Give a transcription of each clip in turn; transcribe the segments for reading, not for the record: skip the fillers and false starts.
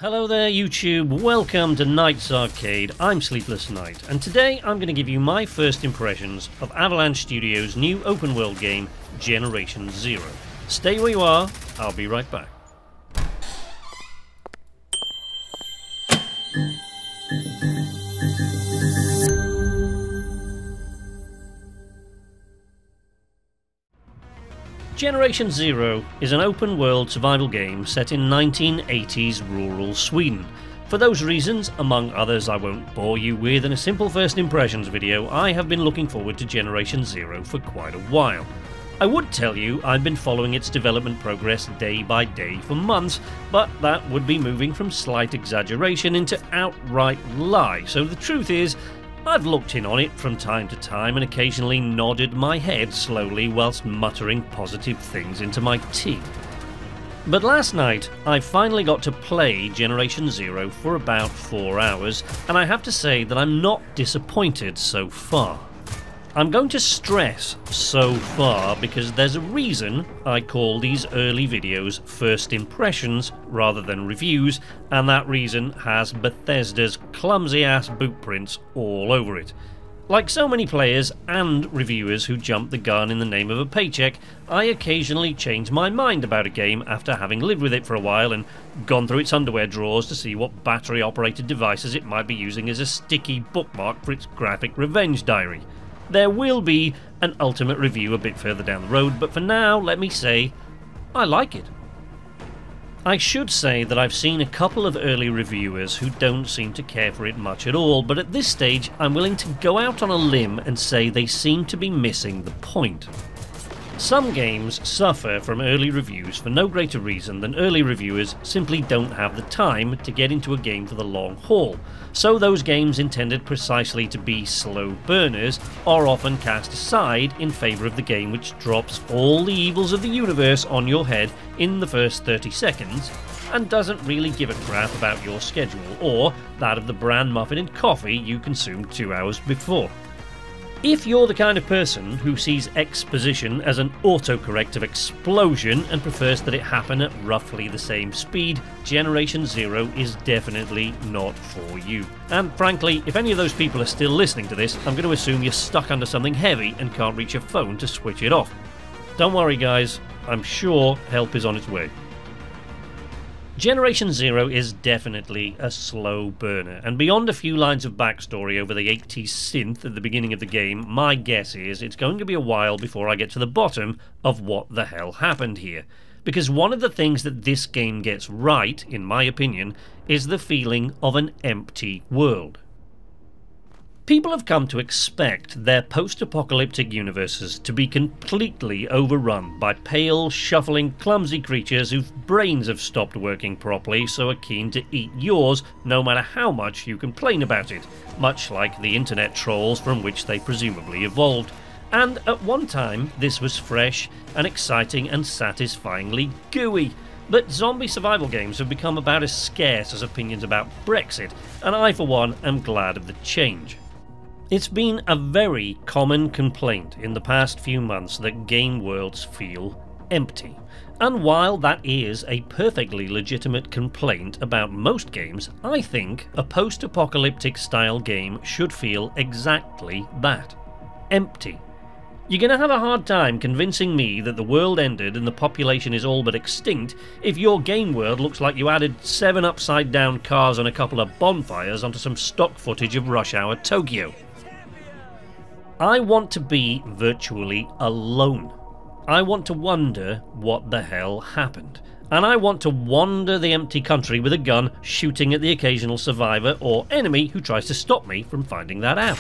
Hello there YouTube, welcome to Night's Arcade. I'm Sleepless Night, and today I'm going to give you my first impressions of Avalanche Studios' new open world game, Generation Zero. Stay where you are, I'll be right back. Generation Zero is an open-world survival game set in 1980s rural Sweden. For those reasons, among others I won't bore you with in a simple first impressions video, I have been looking forward to Generation Zero for quite a while. I would tell you I've been following its development progress day by day for months, but that would be moving from slight exaggeration into outright lie, so the truth is, I've looked in on it from time to time and occasionally nodded my head slowly whilst muttering positive things into my tea. But last night I finally got to play Generation Zero for about 4 hours, and I have to say that I'm not disappointed so far. I'm going to stress so far because there's a reason I call these early videos first impressions rather than reviews, and that reason has Bethesda's clumsy ass boot prints all over it. Like so many players and reviewers who jump the gun in the name of a paycheck, I occasionally change my mind about a game after having lived with it for a while and gone through its underwear drawers to see what battery operated devices it might be using as a sticky bookmark for its graphic revenge diary. There will be an ultimate review a bit further down the road, but for now, let me say, I like it. I should say that I've seen a couple of early reviewers who don't seem to care for it much at all, but at this stage I'm willing to go out on a limb and say they seem to be missing the point. Some games suffer from early reviews for no greater reason than early reviewers simply don't have the time to get into a game for the long haul, so those games intended precisely to be slow burners are often cast aside in favour of the game which drops all the evils of the universe on your head in the first 30 seconds and doesn't really give a crap about your schedule or that of the bran muffin and coffee you consumed 2 hours before. If you're the kind of person who sees exposition as an autocorrective explosion and prefers that it happen at roughly the same speed, Generation Zero is definitely not for you. And frankly, if any of those people are still listening to this, I'm going to assume you're stuck under something heavy and can't reach your phone to switch it off. Don't worry guys, I'm sure help is on its way. Generation Zero is definitely a slow burner, and beyond a few lines of backstory over the 80s synth at the beginning of the game, my guess is it's going to be a while before I get to the bottom of what the hell happened here. Because one of the things that this game gets right, in my opinion, is the feeling of an empty world. People have come to expect their post-apocalyptic universes to be completely overrun by pale, shuffling, clumsy creatures whose brains have stopped working properly, so are keen to eat yours no matter how much you complain about it, much like the internet trolls from which they presumably evolved. And at one time this was fresh and exciting and satisfyingly gooey. But zombie survival games have become about as scarce as opinions about Brexit, and I for one am glad of the change. It's been a very common complaint in the past few months that game worlds feel empty. And while that is a perfectly legitimate complaint about most games, I think a post-apocalyptic style game should feel exactly that. Empty. You're going to have a hard time convincing me that the world ended and the population is all but extinct if your game world looks like you added 7 upside down cars and a couple of bonfires onto some stock footage of rush hour Tokyo. I want to be virtually alone. I want to wonder what the hell happened. And I want to wander the empty country with a gun, shooting at the occasional survivor or enemy who tries to stop me from finding that out.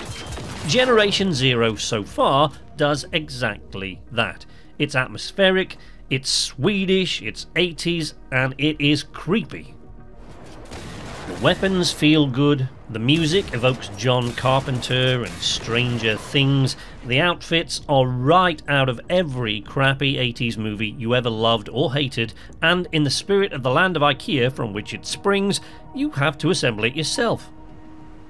Generation Zero so far does exactly that. It's atmospheric, it's Swedish, it's 80s, and it is creepy. The weapons feel good, the music evokes John Carpenter and Stranger Things, the outfits are right out of every crappy 80s movie you ever loved or hated, and in the spirit of the land of IKEA from which it springs, you have to assemble it yourself.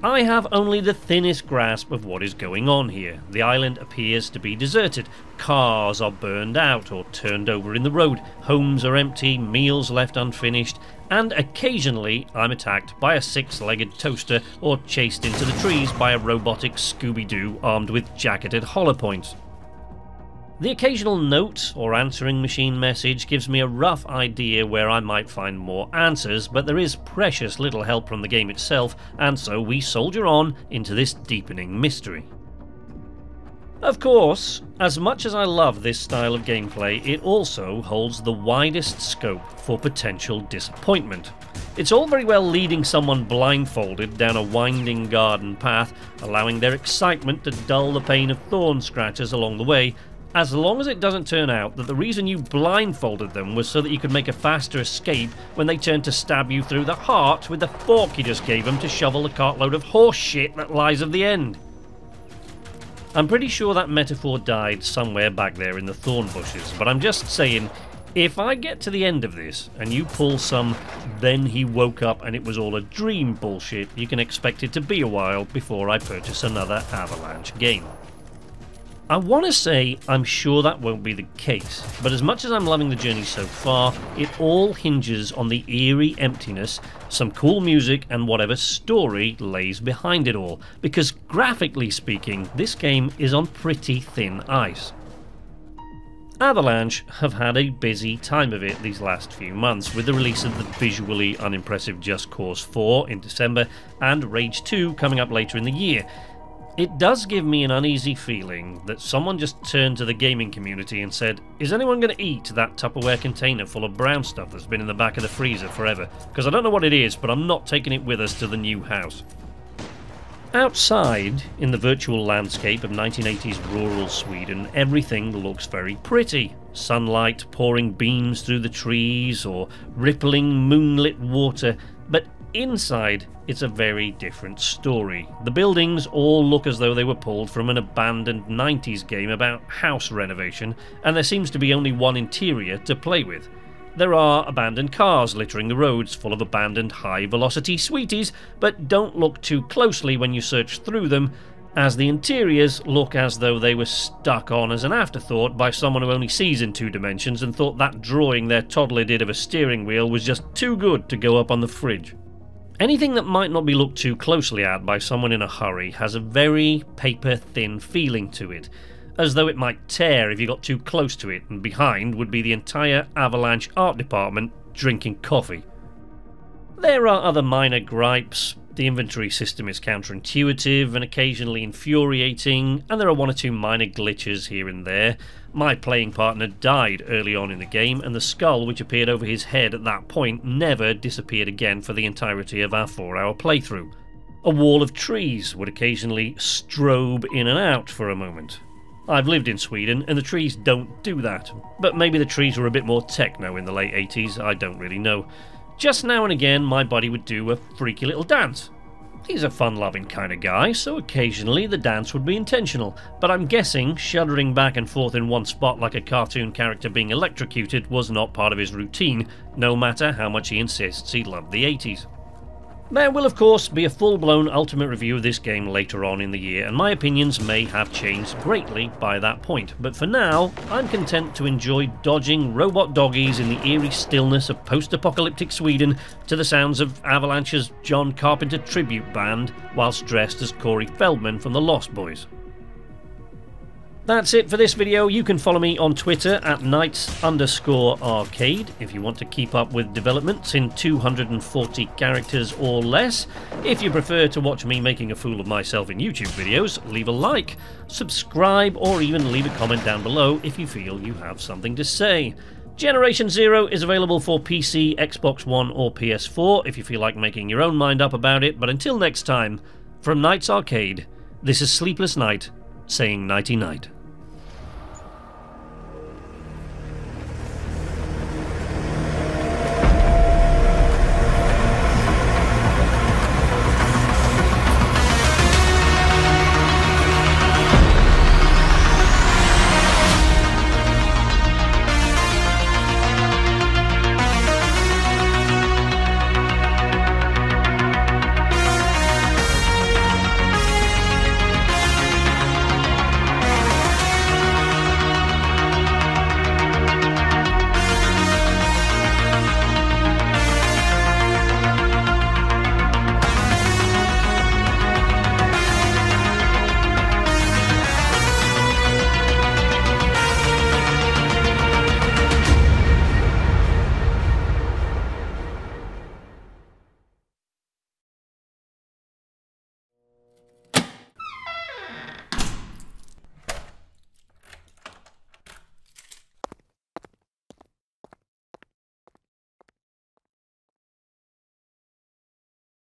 I have only the thinnest grasp of what is going on here. The island appears to be deserted. Cars are burned out or turned over in the road. Homes are empty, meals left unfinished, and occasionally I'm attacked by a six-legged toaster or chased into the trees by a robotic Scooby-Doo armed with jacketed hollow points. The occasional note or answering machine message gives me a rough idea where I might find more answers, but there is precious little help from the game itself, and so we soldier on into this deepening mystery. Of course, as much as I love this style of gameplay, it also holds the widest scope for potential disappointment. It's all very well leading someone blindfolded down a winding garden path, allowing their excitement to dull the pain of thorn scratches along the way, as long as it doesn't turn out that the reason you blindfolded them was so that you could make a faster escape when they turned to stab you through the heart with the fork you just gave them to shovel the cartload of horse shit that lies at the end. I'm pretty sure that metaphor died somewhere back there in the thorn bushes, but I'm just saying, if I get to the end of this and you pull some "then he woke up and it was all a dream" bullshit, you can expect it to be a while before I purchase another Avalanche game. I want to say I'm sure that won't be the case, but as much as I'm loving the journey so far, it all hinges on the eerie emptiness, some cool music, and whatever story lays behind it all, because graphically speaking, this game is on pretty thin ice. Avalanche have had a busy time of it these last few months, with the release of the visually unimpressive Just Cause 4 in December and Rage 2 coming up later in the year. It does give me an uneasy feeling that someone just turned to the gaming community and said, "Is anyone going to eat that Tupperware container full of brown stuff that's been in the back of the freezer forever? Because I don't know what it is, but I'm not taking it with us to the new house." Outside, in the virtual landscape of 1980s rural Sweden, everything looks very pretty. Sunlight pouring beams through the trees or rippling moonlit water, but inside, it's a very different story. The buildings all look as though they were pulled from an abandoned 90s game about house renovation, and there seems to be only one interior to play with. There are abandoned cars littering the roads full of abandoned high-velocity sweeties, but don't look too closely when you search through them, as the interiors look as though they were stuck on as an afterthought by someone who only sees in 2 dimensions and thought that drawing their toddler did of a steering wheel was just too good to go up on the fridge. Anything that might not be looked too closely at by someone in a hurry has a very paper-thin feeling to it, as though it might tear if you got too close to it, and behind would be the entire Avalanche art department drinking coffee. There are other minor gripes. The inventory system is counterintuitive and occasionally infuriating, and there are 1 or 2 minor glitches here and there. My playing partner died early on in the game, and the skull which appeared over his head at that point never disappeared again for the entirety of our 4-hour playthrough. A wall of trees would occasionally strobe in and out for a moment. I've lived in Sweden, and the trees don't do that, but maybe the trees were a bit more techno in the late 80s, I don't really know. Just now and again, my buddy would do a freaky little dance. He's a fun-loving kind of guy, so occasionally the dance would be intentional, but I'm guessing shuddering back and forth in one spot like a cartoon character being electrocuted was not part of his routine, no matter how much he insists he loved the 80s. There will of course be a full-blown ultimate review of this game later on in the year, and my opinions may have changed greatly by that point, but for now, I'm content to enjoy dodging robot doggies in the eerie stillness of post-apocalyptic Sweden to the sounds of Avalanche's John Carpenter tribute band, whilst dressed as Corey Feldman from the Lost Boys. That's it for this video. You can follow me on Twitter at knights_arcade if you want to keep up with developments in 240 characters or less. If you prefer to watch me making a fool of myself in YouTube videos, leave a like, subscribe, or even leave a comment down below if you feel you have something to say. Generation Zero is available for PC, Xbox One, or PS4 if you feel like making your own mind up about it, but until next time, from Knights Arcade, this is Sleepless Night saying nighty-night.